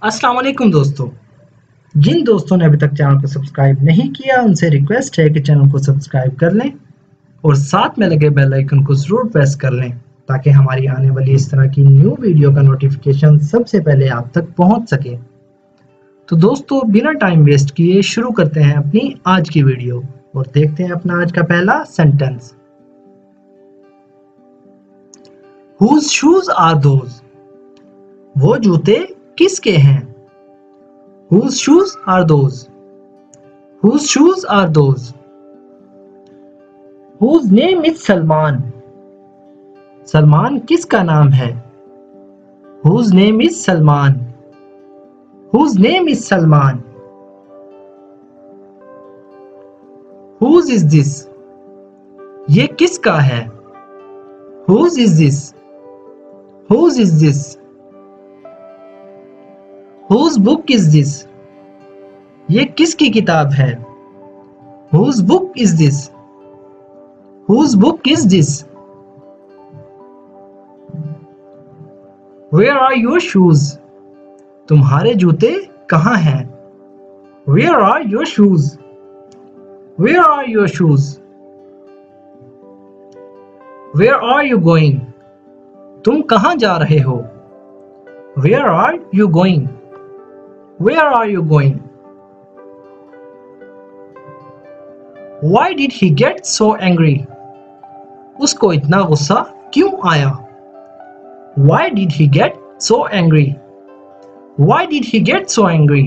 अस्सलाम वालेकुम दोस्तों। जिन दोस्तों ने अभी तक चैनल को सब्सक्राइब नहीं किया उनसे रिक्वेस्ट है कि चैनल को सब्सक्राइब कर लें और साथ में लगे बेल आइकन को जरूर प्रेस कर लें ताकि हमारी आने वाली इस तरह की न्यू वीडियो का नोटिफिकेशन सबसे पहले आप तक पहुंच सके। तो दोस्तों बिना टाइम वेस्ट किए शुरू करते हैं अपनी आज की वीडियो और देखते हैं अपना आज का पहला sentence. Whose shoes are those? वो जूते किसके हैं? Whose shoes are those? Whose shoes are those? Whose name is Salman? Salman किसका नाम है? Whose name is Salman? Whose name is Salman? Whose is this? ये किसका है? Whose is this? Whose is this? Whose book is this? ये किसकी किताब है? Whose book is this? Whose book is this? Where are your shoes? तुम्हारे जूते कहाँ हैं? Where are your shoes? Where are your shoes? Where are you going? तुम कहाँ जा रहे हो? Where are you going? Where are you going? Why did he get so angry? उसको इतना गुस्सा क्यों आया? Why did he get so angry? Why did he get so angry?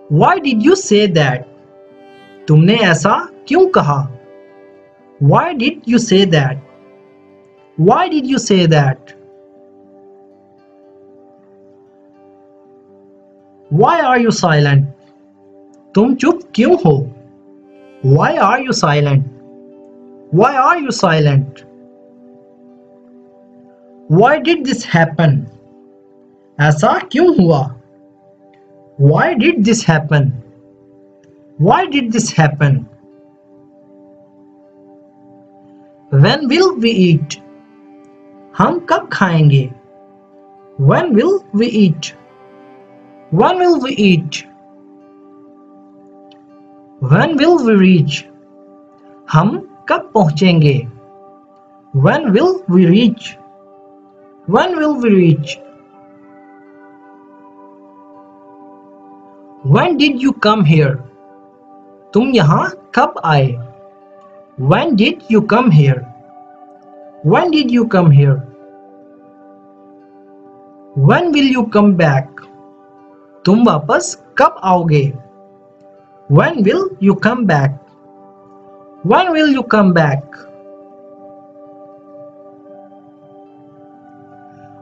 Why did you say that? तुमने ऐसा क्यों कहा? Why did you say that? Why did you say that? Why are you silent? तुम चुप क्यों हो? Why are you silent? Why are you silent? Why did this happen? ऐसा क्यों हुआ? Why did this happen? Why did this happen? When will we eat? हम कब खाएंगे? When will we eat? When will we eat? When will we reach? हम कब पहुंचेंगे? When will we reach? When will we reach? When did you come here? तुम यहाँ कब आए? When did you come here? When did you come here? When will you come back? तुम वापस कब आओगे? When will you come back? When will you come back?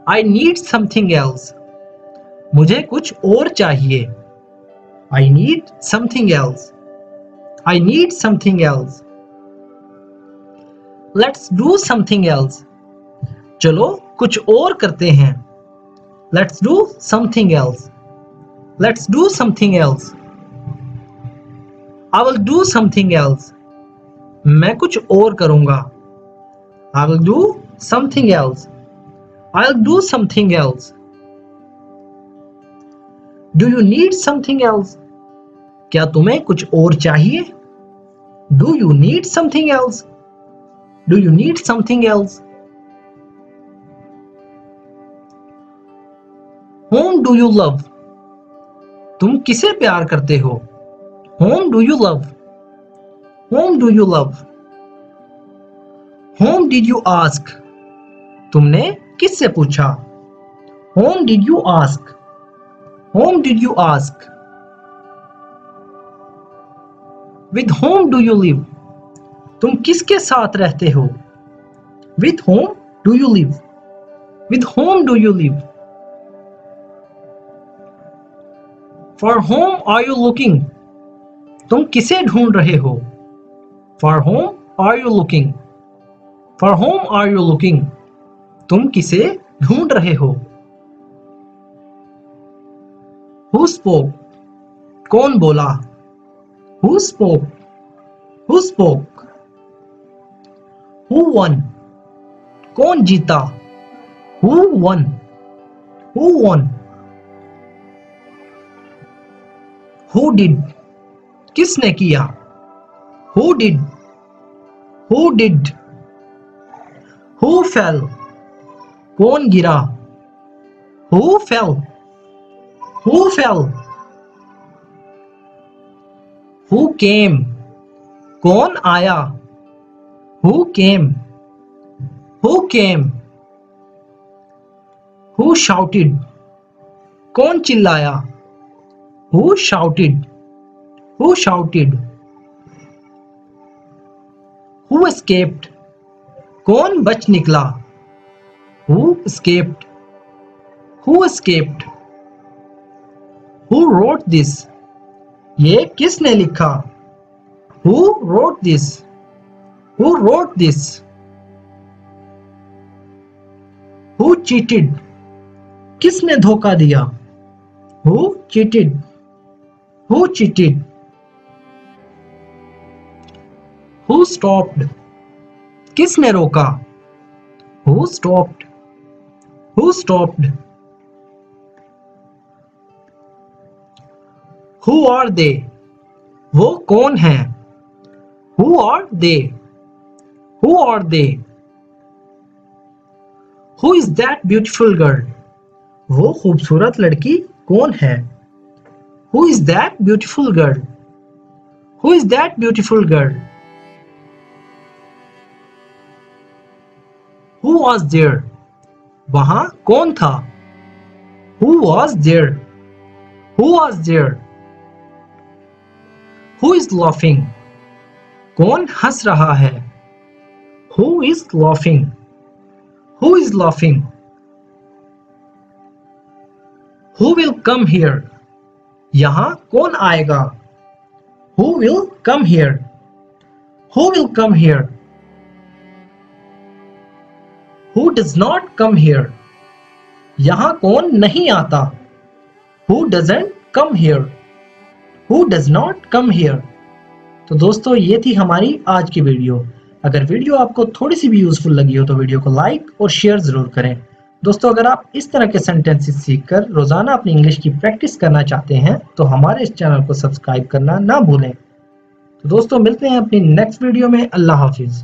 I need something else. मुझे कुछ और चाहिए. I need something else. I need something else. Let's do something else. चलो कुछ और करते हैं. Let's do something else. Let's do something else. I will do something else. मैं कुछ और करूँगा. I will do something else. I'll do something else. Do you need something else? क्या तुम्हें कुछ और चाहिए? Do you need something else? Do you need something else? Whom do you love? तुम किसे प्यार करते हो? Whom do you love? Whom do you love? Whom did you ask? तुमने किससे पूछा? Whom did you ask? Whom did you ask? With whom do you live? तुम किसके साथ रहते हो? With whom do you live? With whom do you live? For whom are you looking? तुम किसे ढूंढ रहे हो? For whom are you looking? For whom are you looking? तुम किसे ढूंढ रहे हो? Who spoke? कौन बोला? Who spoke? Who spoke? Who won? कौन जीता? Who won? Who won? Who did? किसने किया? Who did? Who did? Who fell? कौन गिरा? Who fell? Who fell? Who came? कौन आया? Who came? Who came? Who shouted? कौन चिल्लाया? Who shouted? Who shouted? Who escaped? कौन बच निकला? Who escaped? Who escaped? Who wrote this? ये किसने लिखा? Who wrote this? Who wrote this? Who cheated? किसने धोखा दिया? Who cheated? Who cheated? Who stopped? किसने रोका? Who stopped? Who stopped? Who are they? वो कौन हैं? Who are they? Who are they? Who is that beautiful girl? वो खूबसूरत लड़की कौन है? Who is that beautiful girl? Who is that beautiful girl? Who was there? वहां कौन था? Who was there? Who was there? Who is laughing? कौन हंस रहा है? Who is laughing? Who is laughing? Who will come here? यहाँ कौन आएगा? Who will come here? Who will come here? Who does not come here? यहाँ कौन नहीं आता? Who doesn't come here? Who does not come here? तो दोस्तों ये थी हमारी आज की वीडियो। अगर वीडियो आपको थोड़ी सी भी यूजफुल लगी हो तो वीडियो को लाइक और शेयर जरूर करें। दोस्तों अगर आप इस तरह के सेंटेंसेस सीखकर रोजाना अपनी इंग्लिश की प्रैक्टिस करना चाहते हैं तो हमारे इस चैनल को सब्सक्राइब करना ना भूलें। तो दोस्तों मिलते हैं अपनी नेक्स्ट वीडियो में। अल्लाह हाफिज।